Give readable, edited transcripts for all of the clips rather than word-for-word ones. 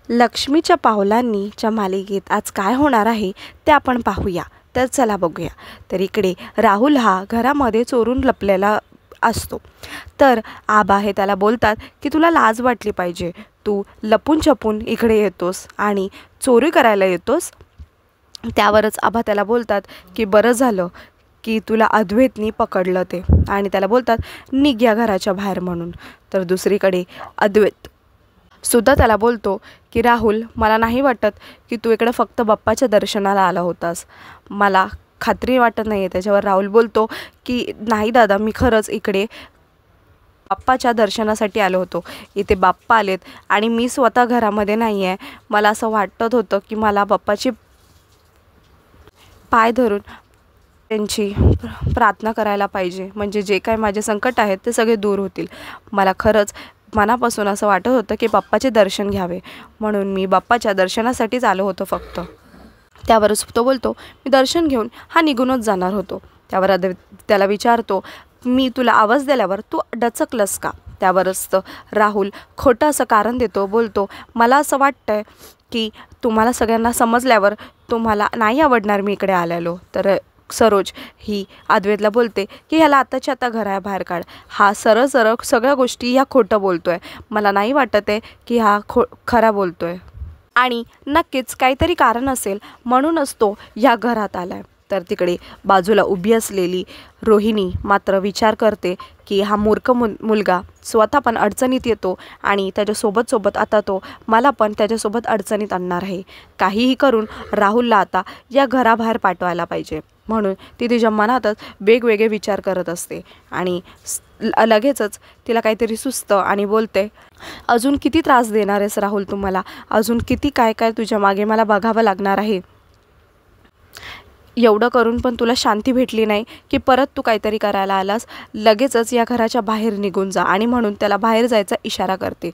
लक्ष्मीच्या पावलांनी च्या मालिकेत आज काय होणार आहे ते आपण पाहूया। तर चला बघूया। तर इकडे राहुल हा घरामध्ये चोरून लपलेला असतो। तर आबा हे त्याला बोलतात की तुला लाज वाटली पाहिजे, तू लपून छपून इकडे येतोस आणि चोरी करायला येतोस। त्यावरच आबा त्याला बोलतात की बरं झालं की तुला अद्वैतनी पकडलं ते, आणि त्याला बोलतात निघ या घराच्या बाहेर म्हणून। तर दुसरीकडे अद्वैत सुद्धा त्याला बोलतो की राहुल, मला नाही वाटत की तू इकडे फक्त बाप्पाच्या दर्शनाला आला होतास, मला खात्री वाटत नाही आहे। त्याच्यावर राहुल बोलतो की नाही दादा, मी खरंच इकडे बाप्पाच्या दर्शनासाठी आलो होतो। इथे बाप्पा आलेत आणि मी स्वतः घरामध्ये नाही आहे। मला असं वाटत होतं की मला बाप्पाची पाय धरून त्यांची प्रार्थना करायला पाहिजे, म्हणजे जे काही माझे संकट आहेत ते सगळे दूर होतील। मला खरंच मनापासून असं वाटत होतं की बाप्पाचे दर्शन घ्यावे, म्हणून मी बाप्पाच्या दर्शनासाठीच आलो होतो फक्त। त्यावरच तो बोलतो मी दर्शन घेऊन हा निघूनच जाणार होतो। त्यावर त्याला विचारतो मी तुला आवाज दिल्यावर तू डचकलंस का? त्यावरच राहुल खोटं असं कारण देतो, बोलतो मला असं वाटतंय की तुम्हाला सगळ्यांना समजल्यावर तुम्हाला नाही आवडणार मी इकडे आलेलो। तर सरोज ही अद्वैतला बोलते की ह्याला आताच्या आता घराबाहेर काढ, हा सरळ सरळ सगळ्या गोष्टी ह्या खोटं बोलतोय, मला नाही वाटत आहे की हा खरा बोलतोय आणि नक्कीच काहीतरी कारण असेल म्हणूनच तो या घरात आलाय। तर तिकडे बाजूला उभी असलेली रोहिणी मात्र विचार करते की हा मूर्ख मुलगा स्वतः पण अडचणीत येतो आणि त्याच्यासोबत आता तो मला पण त्याच्यासोबत अडचणीत आणणार आहे। काहीही करून राहुलला आता या घराबाहेर पाठवायला पाहिजे, म्हणून ती तिच्या मनातच वेगवेगळे विचार करत असते आणि लगेचच तिला काहीतरी सुचतं आणि बोलते अजून किती त्रास देणार आहेस राहुल तुम्हाला, अजून किती काय काय तुझ्या मागे मला बघावं लागणार आहे। एवढं करून पण तुला शांती भेटली नाही की परत तू काहीतरी करायला आलास, लगेचच या घराच्या बाहेर निघून जा। आणि म्हणून त्याला बाहेर जायचा इशारा करते।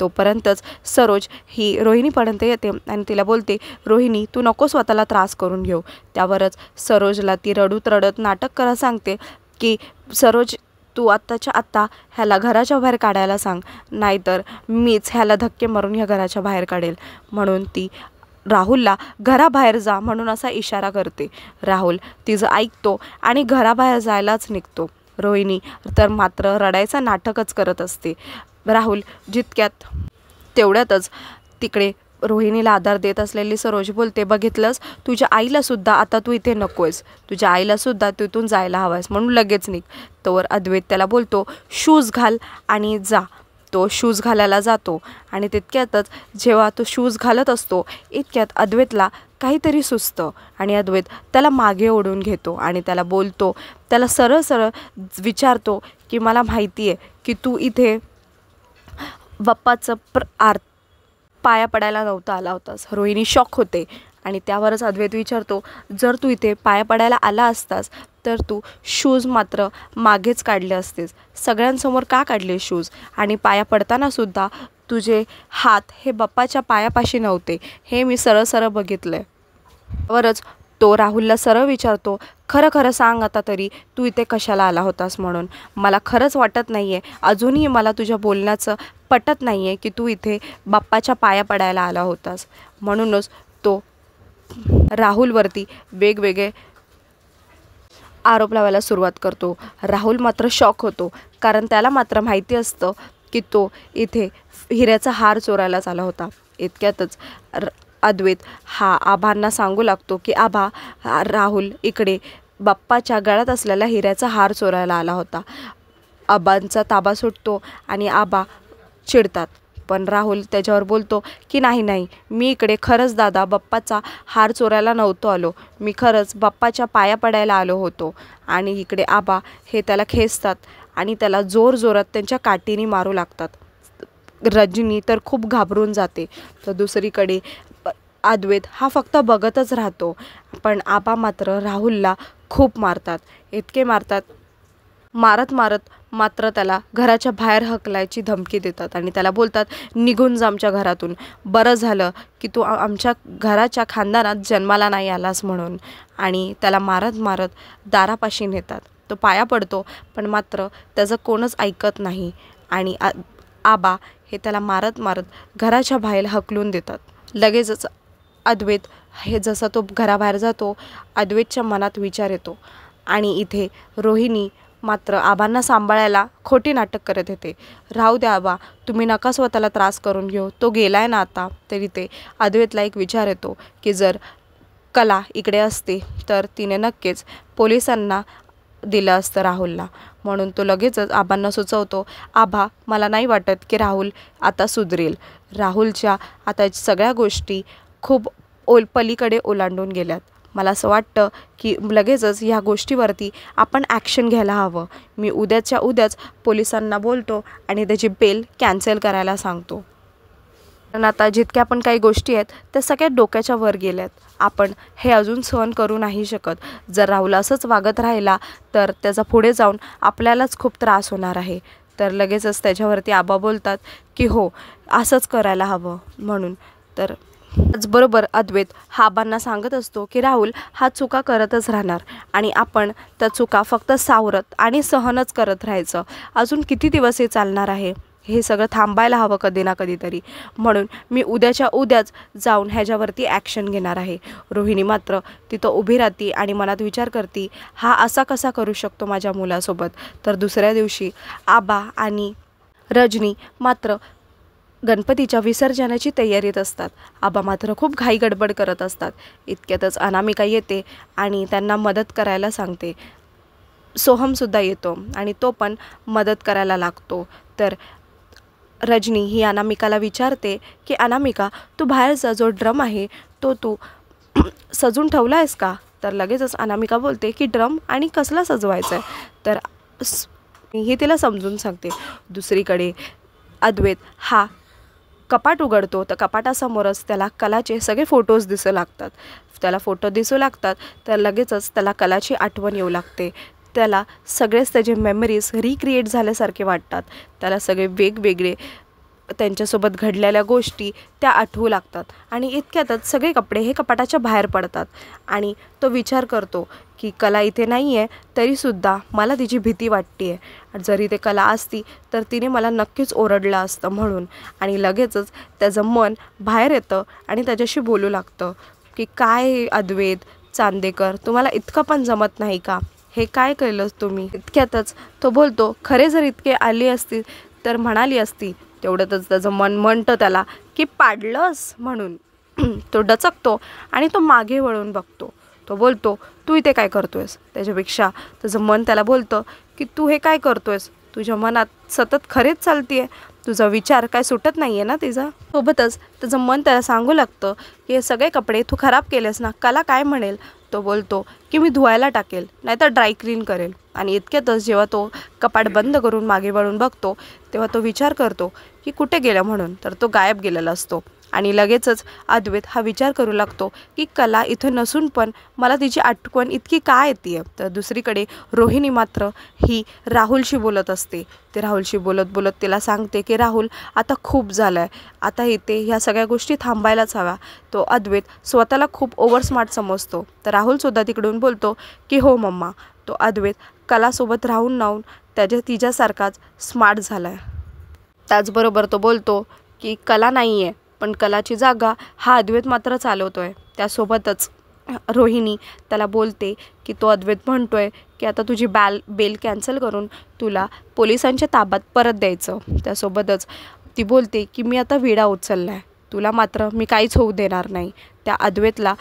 तोपर्यंतच सरोज ही रोहिणीपर्यंत येते आणि तिला बोलते रोहिणी तू नको स्वतःला त्रास करून घेऊ। त्यावरच सरोजला ती रडत रडत नाटक करायला सांगते की सरोज तू आत्ताच्या आत्ता ह्याला घराच्या बाहेर काढायला सांग, नाहीतर मीच ह्याला धक्के मारून ह्या घराच्या बाहेर काढेल। म्हणून ती राहुलला घराबाहेर जा म्हणून असा इशारा करते। राहुल तिचं ऐकतो आणि घराबाहेर जायलाच निघतो। रोहिणी तर मात्र रडायचं नाटकच करत असते। राहुल जितक्यात तेवढ्यातच तिकडे रोहिणीला आधार देत असलेली सरोज बोलते बघितलंस, तुझ्या आईला सुद्धा आता तू इथे नकोयस, तुझ्या आईला सुद्धा तू इथून जायला हवायस, म्हणून लगेच निघ। तोवर अद्वैत त्याला बोलतो शूज घाल आणि जा। तो शूज घालायला जातो आणि तितक्यातच जेव्हा तो शूज घालत असतो इतक्यात अद्वैतला काहीतरी सुचतं आणि अद्वैत त्याला मागे ओढून घेतो आणि त्याला बोलतो, त्याला सरळ सरळ विचारतो की मला माहिती आहे की तू इथे बाप्पाचं पाया पडायला नव्हता आला होतास। रोहिणी शॉक होते आणि त्यावरच अद्वैत विचारतो जर तू इथे पाया पडायला आला असतास तर तू शूज मात्र मागेच काढले असतेस, सगळ्यांसमोर का काढले शूज? आणि पाया पडताना सुद्धा तुझे हात हे बाप्पाच्या पायापाशी नव्हते, हे मी सरळ सरळ बघितलंय। त्यावरच तो राहुलला सरळ विचारतो खरं खरं सांग आता तरी तू इथे कशाला आला होतास म्हणून, मला खरंच वाटत नाही आहे, अजूनही मला तुझ्या बोलण्याचं पटत नाही आहे की तू इथे बाप्पाच्या पाया पडायला आला होतास। म्हणूनच तो राहुलवरती वेगवेगळे आरोप लावायला सुरुवात करतो। राहुल मात्र शॉक होतो, कारण त्याला मात्र माहिती असतं की तो इथे हिऱ्याचा हार चोरायलाच आला होता। इतक्यातच अद्वैत हा आबांना सांगू लागतो की आबा, राहुल इकडे बाप्पाच्या गळ्यात असलेला हिऱ्याचा हार चोरायला आला होता। आबांचा ताबा सुटतो आणि आबा चिडतात, पण राहुल त्याच्यावर बोलतो की नाही नाही, मी इकडे खरंच दादा बाप्पाचा हार चोरायला नव्हतो आलो, मी खरंच बाप्पाच्या पाया पडायला आलो होतो। आणि इकडे आबा हे त्याला खेचतात आणि त्याला जोरजोरात त्यांच्या काठीने मारू लागतात। रजनी तर खूप घाबरून जाते। तर दुसरीकडे अद्वैत हा फक्त बघतच राहतो, पण आबा मात्र राहुलला खूप मारतात, इतके मारत मात्र त्याला घराच्या बाहेर हकलायची धमकी देतात आणि त्याला बोलतात निघून जा आमच्या घरातून, बरं झालं की तू आमच्या घराच्या खानदानात जन्माला नाही आलास म्हणून। आणि त्याला मारत दारापाशी नेतात। तो पाया पडतो पण मात्र त्याचं कोणच ऐकत नाही आणि आबा हे त्याला मारत मारत घराच्या बाहेर हकलून देतात. लगेचच अद्वैत हे जसा तो घराबाहेर जातो, अद्वैतच्या मनात विचार येतो आणि इथे रोहिणी मात्र आबांना सांभाळायला खोटी नाटक करत येते. राहू द्या आबा, तुम्ही नका स्वतःला त्रास करून घेऊ, तो गेलाय ना आता. तरी ते अद्वैतला एक विचार येतो की जर कला इकडे असते तर तिने नक्कीच पोलिसांना दिलं असतं राहुलला. म्हणून तो लगेचच आबांना सुचवतो, आबा मला नाही वाटत की राहुल आता सुधरेल. राहुलच्या आता सगळ्या गोष्टी खूप पलीकडे ओलांडून गेल्यात. मला असं वाटतं की लगेचच ह्या गोष्टीवरती आपण ॲक्शन घ्यायला हवं. मी उद्याच्या उद्याच पोलिसांना बोलतो आणि त्याची बेल कॅन्सल करायला सांगतो. कारण आता जितक्या पण काही गोष्टी आहेत त्या सगळ्या डोक्याच्या वर गेल्यात. आपण हे अजून सहन करू नाही शकत. जर राहुल असंच वागत राहिला तर त्याचा पुढे जाऊन आपल्यालाच खूप त्रास होणार आहे. तर लगेचच त्याच्यावरती आबा बोलतात की हो, असंच करायला हवं. म्हणून तर त्याचबरोबर अद्वैत हा आबांना सांगत असतो की राहुल हा चुका करतच राहणार आणि आपण त्या चुका फक्त सावरत आणि सहनच करत राहायचं. अजून किती दिवस हे चालणार आहे? हे सगळं थांबायला हवं कधी ना कधीतरी. म्हणून मी उद्याच्या उद्याच जाऊन ह्याच्यावरती ॲक्शन घेणार आहे. रोहिणी मात्र तिथं उभी राहती आणि मनात विचार करते, हा असा कसा करू शकतो माझ्या मुलासोबत. तर दुसऱ्या दिवशी आबा आणि रजनी मात्र गणपतीच्या विसर्जनाची तयारीत असतात. आबा मात्र खूप घाई गडबड करत असतात. इतक्यातच अनामिका येते आणि त्यांना मदत करायला सांगते. सोहमसुद्धा येतो आणि तो पण मदत करायला लागतो. तर रजनी ही अनामिकाला विचारते की अनामिका, तू बाहेरचा जो ड्रम आहे तो तू सजून ठेवला आहेस का? तर लगेचच अनामिका बोलते की ड्रम आणि कसला सजवायचा आहे. तर ही तिला समजून सांगते. दुसरीकडे अद्वैत हा कपाट उघडतो. तर कपाटासमोरच त्याला कलाचे सगळे फोटोज दिसू लागतात. त्याला फोटो दिसू लागतात तर लगेचच त्याला कलाची आठवण येऊ लागते. त्याला सगळेच त्याचे मेमरीज रिक्रिएट झाल्यासारखे वाटतात. त्याला सगळे वेगवेगळे त्यांच्यासोबत घडलेल्या गोष्टी त्या आठवू लागतात आणि इतक्यातच सगळे कपडे हे कपाटाच्या बाहेर पडतात आणि तो विचार करतो की कला इथे नाही आहे तरीसुद्धा मला तिची भीती वाटते आहे. जरी ते कला असती तर तिने मला नक्कीच ओरडलं असतं म्हणून. आणि लगेचच त्याचं मन बाहेर येतं आणि त्याच्याशी बोलू लागतं की काय अद्वैत चांदेकर, तुम्हाला इतकं पण जमत नाही का? हे काय केलंस तुम्ही? इतक्यातच तो बोलतो, खरे जर इतके आली असती तर म्हणाली असती. तेवढ्यातच त्याचं मन म्हणतं त्याला की पाडलंस म्हणून. तो डचकतो आणि तो मागे वळून बघतो. तो बोलतो, तू इथे काय करतोयस? त्याच्यापेक्षा त्याचं मन त्याला बोलतं की तू हे काय करतोयस? तुझ्या मनात सतत खरेच चालतीये, तुझा विचार काय सुटत नाही आहे ना तिचा. सोबतच त्याचं मन त्याला सांगू लागतं की हे सगळे कपडे तू खराब केलेस ना, कला काय म्हणेल? तो बोलतो की मी धुवायला टाकेल नाहीतर ड्राय क्लीन करेल. आणि इतक्यातच जेव्हा तो कपाट बंद करून मागे वळून बघतो तेव्हा तो विचार करतो की कुठे गेला म्हणून. तर तो गायब गेलेला असतो. आणि लगेचच अद्वैत हा विचार करू लागतो की कला इथं नसून पण मला तिची आठवण इतकी काय येते. तर दुसरीकडे रोहिणी मात्र ही राहुलशी बोलत असते. ते राहुलशी बोलत बोलत तिला सांगते की राहुल आता खूप झालं आहे, आता इथे ह्या सगळ्या गोष्टी थांबायलाच हव्या. तो अद्वैत स्वतःला खूप ओव्हर स्मार्ट समजतो. तर राहुलसुद्धा तिकडून बोलतो की हो मम्मा, तो अद्वैत कलासोबत राहून तिच्यासारखाच स्मार्ट झाला आहे. त्याचबरोबर तो बोलतो की कला नाही आहे पण कलाची जागा हा अद्वैत मात्र चालवतो आहे. त्यासोबतच रोहिणी त्याला बोलते की तो अद्वैत म्हणतोय की आता तुझी बेल कॅन्सल करून तुला पोलिसांच्या ताब्यात परत द्यायचं. त्यासोबतच ती बोलते की मी आता विडा उचलला आहे, तुला मात्र मी काहीच होऊ देणार नाही. त्या अद्वैतला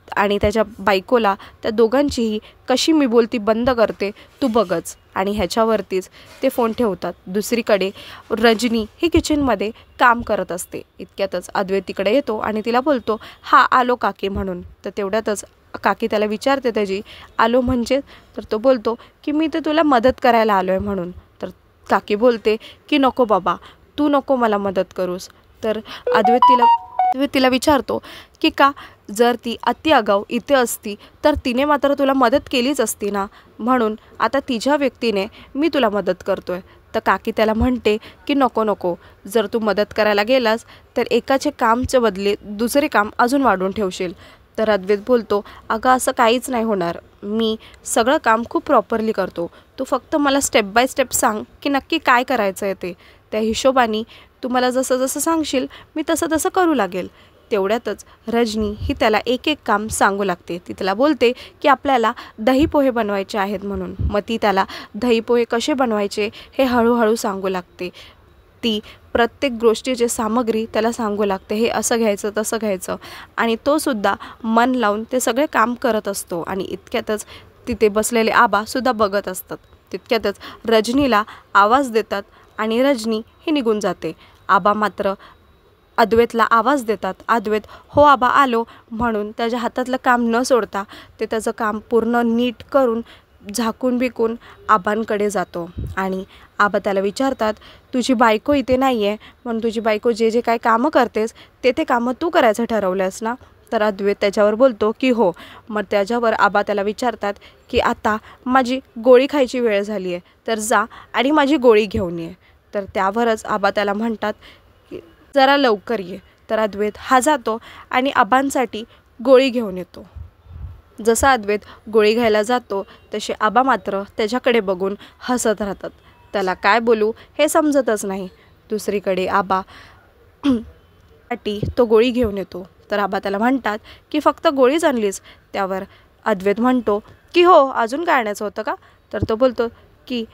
आणि त्याच्या बायकोला, त्या दोघांचीही कशी मी बोलती बंद करते तू बघच. आणि ह्याच्यावरतीच ते फोन ठेवतात. दुसरीकडे रजनी ही किचनमध्ये काम करत असते. इतक्यातच अद्वैत तिकडे येतो आणि तिला बोलतो, हा आलो काकी म्हणून. तर तेवढ्यातच काकी त्याला विचारते त्याची आलो म्हणजे. तर तो बोलतो की मी तर तुला मदत करायला आलो आहे म्हणून. तर काकी बोलते की नको बाबा, तू नको मला मदत करूस. तर अद्वैत तिला विचारतो की का, जर ती अति आगाऊ इथे असती तर तिने मात्र तुला मदत केलीच असती ना, म्हणून आता तिच्या व्यक्तीने मी तुला मदत करतोय. तर काकी त्याला म्हणते की नको नको, जर तू मदत करायला गेलास तर एकाचे कामच्या बदले दुसरे काम अजून वाढवून ठेवशील. तर अद्वैत बोलतो, अगं असं काहीच नाही होणार, मी सगळं काम खूप प्रॉपरली करतो, तू फक्त मला स्टेप बाय स्टेप सांग की नक्की काय करायचं आहे ते, त्या हिशोबाने तू मला जसं जसं सांगशील मी तसं तसं करू लागेल. तेवढ्यातच रजनी ही त्याला एक एक काम सांगू लागते. ती त्याला बोलते की आपल्याला दही पोहे बनवायचे आहेत म्हणून. मग ती त्याला दही पोहे कसे बनवायचे हे हळूहळू सांगू लागते. ती प्रत्येक गोष्टीची सामग्री त्याला सांगू लागते, हे असं घ्यायचं तसं घ्यायचं. आणि तो सुद्धा मन लावून ते सगळे काम करत असतो. आणि इतक्यातच तिथे बसलेले आबासुद्धा बघत असतात. तितक्यातच रजनीला आवाज देतात आणि रजनी ही निघून जाते. आबा मात्र अद्वैतला आवाज देतात. अद्वैत हो आबा आलो म्हणून त्याच्या हातातलं काम न सोडता ते त्याचं काम पूर्ण नीट करून झाकून बिकून आबांकडे जातो. आणि आबा त्याला विचारतात तुझी बायको इथे नाही आहे म्हणून तुझी बायको जे जे काय कामं करतेस ते कामं तू करायचं ठरवलंस ना. तर अद्वैत त्याच्यावर बोलतो की हो. मग त्याच्यावर आबा त्याला विचारतात की आता माझी गोळी खायची वेळ झाली आहे तर जा आणि माझी गोळी घेऊन ये. तर त्यावरच आबा त्याला म्हणतात की जरा लवकर ये. तर अद्वैत हा जातो आणि आबांसाठी गोळी घेऊन येतो. जसा अद्वैत गोळी घ्यायला जातो तसे आबा मात्र त्याच्याकडे बघून हसत राहतात. त्याला काय बोलू हे समजतच नाही. दुसरीकडे आबा साठी तो गोळी घेऊन येतो. तर आबा त्याला म्हणतात की फक्त गोळीच आणलीस. त्यावर अद्वैत म्हणतो की हो अजून काय आणायचं होतं का. तर तो बोलतो की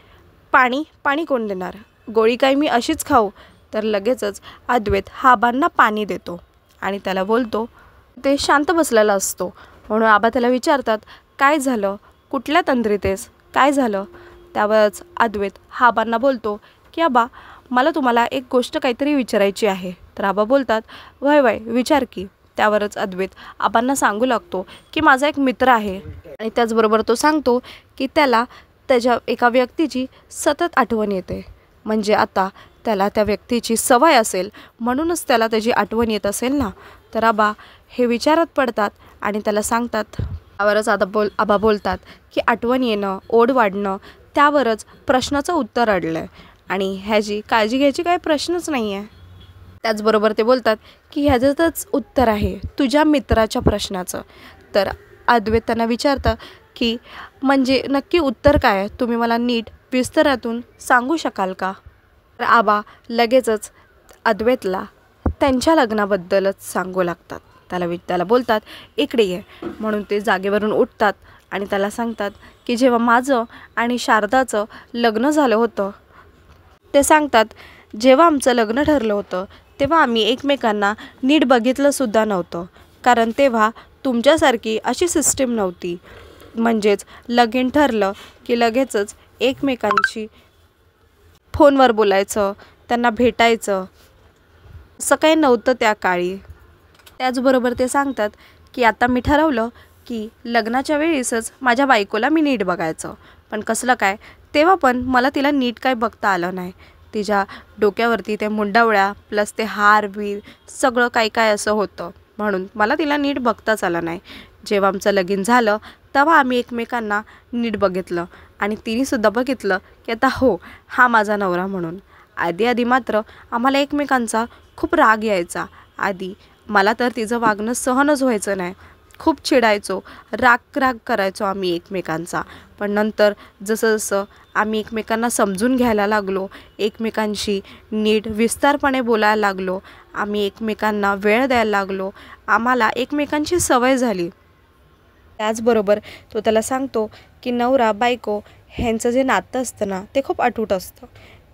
पाणी कोण देणार, गोळी काय मी अशीच खाऊ. तर लगेचच अद्वैत हा आबांना पाणी देतो आणि त्याला बोलतो ते शांत बसलेला असतो. म्हणून आबा त्याला विचारतात काय झालं, कुठल्या तंद्रीतेस, काय झालं. त्यावरच अद्वैत हा आबांना बोलतो की आबा मला तुम्हाला एक गोष्ट काहीतरी विचारायची आहे. तर आबा बोलतात वय वय विचार की. त्यावरच अद्वैत आबांना सांगू लागतो की माझा एक मित्र आहे. आणि त्याचबरोबर तो सांगतो की त्याला त्याच्या एका व्यक्तीची सतत आठवण येते. म्हणजे आता त्याला त्या व्यक्तीची सवय असेल म्हणूनच त्याला त्याची आठवण येत असेल ना. तर आबा हे विचारात पडतात आणि त्याला सांगतात. त्यावरच आबा बोलतात की आठवण येणं, ओढ वाढणं त्यावरच प्रश्नाचं उत्तर अडलं आहे आणि ह्याची काळजी घ्यायची काही प्रश्नच नाही आहे. त्याचबरोबर ते बोलतात की ह्याच्यातच उत्तर आहे तुझ्या मित्राच्या प्रश्नाचं. तर अद्वैत त्यांना विचारतं की म्हणजे नक्की उत्तर काय आहे, तुम्ही मला नीट विस्तारातून सांगू शकाल का. तर आबा लगेचच अद्वैतला त्यांच्या लग्नाबद्दलच सांगू लागतात. त्याला बोलतात इकडे ये. म्हणून ते जागेवरून उठतात आणि त्याला सांगतात की जेव्हा माझं आणि शारदाचं लग्न झालं होतं ते सांगतात जेव्हा आमचं लग्न ठरलं होतं तेव्हा आम्ही एकमेकांना नीट बघितलंसुद्धा नव्हतं. कारण तेव्हा तुमच्यासारखी अशी सिस्टीम नव्हती. म्हणजेच लगीन ठरलं की लगेचच एकमेकांशी फोनवर बोलायचं, त्यांना भेटायचं असं काही नव्हतं त्या काळी. त्याचबरोबर ते सांगतात की आता मी ठरवलं की लग्नाच्या वेळेसच माझ्या बायकोला मी नीट बघायचं. पण कसलं काय तेव्हा पण मला तिला नीट काय बघता आलं नाही. तिच्या डोक्यावरती ते मुंडावळ्या प्लस ते हार बीर सगळं काय असं होतं म्हणून मला तिला नीट बघताच आलं नाही. जेव्हा आमचं लगीन झालं तेव्हा आम्ही एकमेकांना नीट बघितलं आणि तिनेसुद्धा बघितलं की आता हो हा माझा नवरा म्हणून. आधी मात्र आम्हाला एकमेकांचा खूप राग यायचा. आधी मला तर तिचं वागणं सहनच व्हायचं नाही. खूप चिडायचो, राग करायचो आम्ही एकमेकांचा. पण नंतर जसं आम्ही एकमेकांना समजून घ्यायला लागलो, एकमेकांशी नीट विस्तारपणे बोलायला लागलो, आम्ही एकमेकांना वेळ द्यायला लागलो, आम्हाला एकमेकांची सवय झाली. त्याचबरोबर तो त्याला सांगतो की नवरा बायको ह्यांचं जे नातं असतं ना ते खूप अटूट असतं.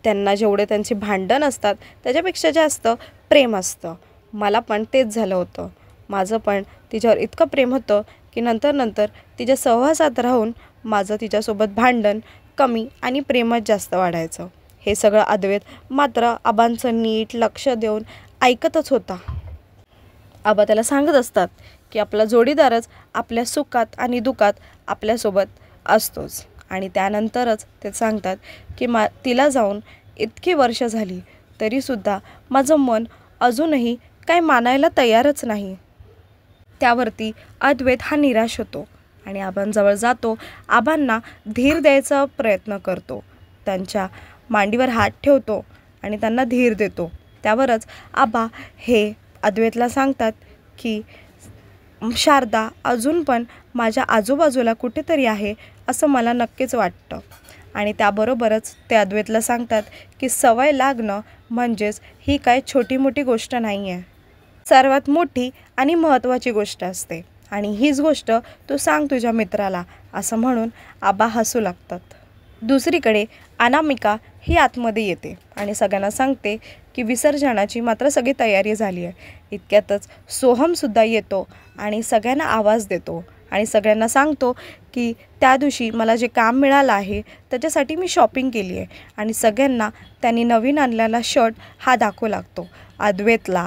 त्यांना जेवढे त्यांची भांडण असतात त्याच्यापेक्षा जास्त प्रेम असतं. मला पण तेच झालं होतं. माझं पण तिच्यावर इतकं प्रेम होतं की नंतर तिच्या सहवासात राहून माझं तिच्यासोबत भांडण कमी आणि प्रेमच जास्त वाढायचं. हे सगळं अद्वैत मात्र आबांचं नीट लक्ष देऊन ऐकतच होता. आबा त्याला सांगत असतात की आपला जोडीदारच आपल्या सुखात आणि दुःखात आपल्यासोबत असतोच. आणि त्यानंतरच ते सांगतात की तिला जाऊन इतकी वर्ष झाली तरीसुद्धा माझं मन अजूनही काय मानायला तयारच नाही. त्यावरती अद्वैत हा निराश होतो आणि आबांजवळ जातो. आबांना धीर द्यायचा प्रयत्न करतो. त्यांच्या मांडीवर हात ठेवतो आणि त्यांना धीर देतो. त्यावरच आबा हे अद्वैतला सांगतात की शारदा अजून पण माझ्या आजूबाजूला कुठेतरी आहे असं मला नक्कीच वाटतं. आणि त्याबरोबरच ते अद्वैतला सांगतात की सवय लागणं म्हणजेच ही काय छोटी मोठी गोष्ट नाही आहे, सर्वात मोठी आणि महत्त्वाची गोष्ट असते आणि हीच गोष्ट तू सांग तुझ्या मित्राला, असं म्हणून आबा हसू लागतात. दुसरीकडे अनामिका ही आतमध्ये येते आणि सगळ्यांना सांगते की विसर्जनाची मात्र सगळी तयारी झाली आहे. इतक्यातच सोहमसुद्धा येतो आणि सगळ्यांना आवाज देतो आणि सगळ्यांना सांगतो की त्या दिवशी मला जे काम मिळालं आहे त्याच्यासाठी मी शॉपिंग केली आहे आणि सगळ्यांना त्यांनी नवीन आणलेला शर्ट हा दाखवू लागतो. अद्वैतला,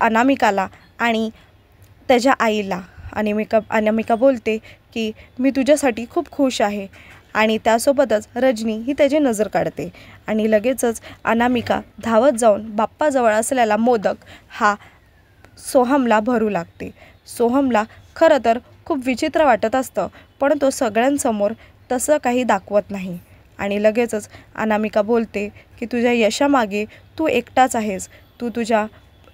अनामिकाला आणि त्याच्या आईला. अनामिका बोलते की मी तुझ्यासाठी खूप खुश आहे आणि त्यासोबतच रजनी ही त्याची नजर काढते आणि लगेचच अनामिका धावत जाऊन बाप्पाजवळ असलेला मोदक हा सोहमला भरू लागते. सोहमला खरं तर खूप विचित्र वाटत असतं, पण तो सगळ्यांसमोर तसं काही दाखवत नाही आणि लगेचच अनामिका बोलते की तुझ्या यशामागे तू एकटाच आहेस, तू तुझ्या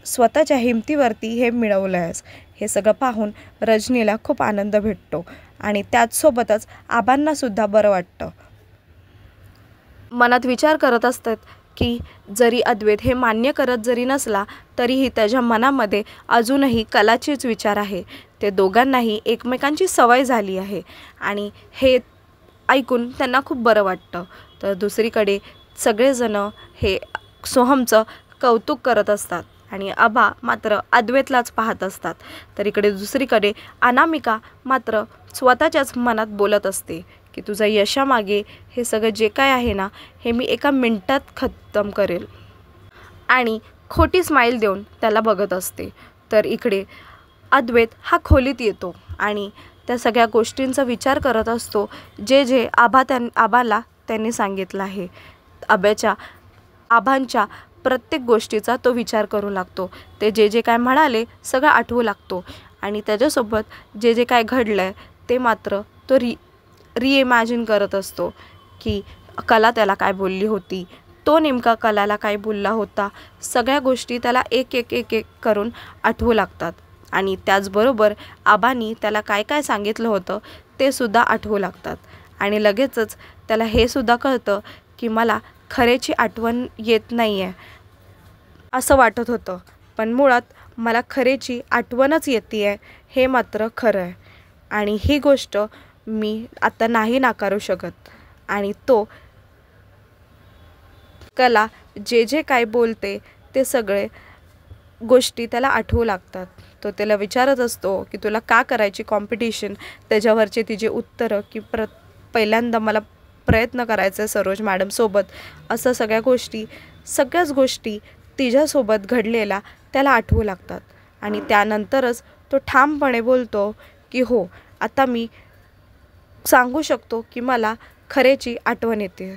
स्वतःच्या हिमतीवरती हे मिळवलं आहेस. हे सगळं पाहून रजनीला खूप आनंद भेटतो आणि त्याचसोबतच आबांनासुद्धा बरं वाटतं. मनात विचार करत असतात की जरी अद्वैत हे मान्य करत जरी नसला तरीही त्याच्या मनामध्ये अजूनही कलाचेच विचार आहे. ते दोघांनाही एकमेकांची सवय झाली आहे आणि हे ऐकून त्यांना खूप बरं वाटतं. तर दुसरीकडे सगळेजण हे सोहमचं कौतुक करत असतात आणि आबा मात्र अद्वैतलाच पाहत असतात. तर इकडे दुसरीकडे अनामिका मात्र स्वतःच्याच मनात बोलत असते की तुझ्या यशामागे हे सगळं जे काय आहे ना, हे मी एका मिनिटात खतम करेल आणि खोटी स्माईल देऊन त्याला बघत असते. तर इकडे अद्वैत हा खोलीत येतो आणि त्या सगळ्या गोष्टींचा विचार करत असतो जे आबाला त्यांनी सांगितलं आहे. आबांच्या प्रत्येक गोष्टीचा तो विचार करू लागतो. ते जे काय म्हणाले सगळं आठवू लागतो आणि त्याच्यासोबत जे काय घडलं आहे ते मात्र तो रिइमॅजिन करत असतो की कला त्याला काय बोलली होती, तो नेमका कलाला काय बोलला होता. सगळ्या गोष्टी त्याला एक एक एक एक करून आठवू लागतात आणि त्याचबरोबर आबांनी त्याला काय काय सांगितलं होतं ते सुद्धा आठवू लागतात आणि लगेचच त्याला हे सुद्धा कळतं की मला खरेची आठवण येत नाही आहे असं वाटत होतं, पण मुळात मला खरेची आठवणच येते आहे हे मात्र खरं आहे आणि ही गोष्ट मी आता नाही नाकारू शकत. आणि तो कला जे काय बोलते ते सगळे गोष्टी त्याला आठवू लागतात. तो त्याला विचारत असतो की तुला का करायची कॉम्पिटिशन, त्याच्यावरचे तिचे उत्तरं की पहिल्यांदा मला प्रयत्न करायचा आहे सरोज मॅडमसोबत, असं सगळ्याच गोष्टी तिच्यासोबत घडलेल्या त्याला आठवू लागतात आणि त्यानंतरच तो ठामपणे बोलतो की हो, आता मी सांगू शकतो की मला खरेची आठवण येते.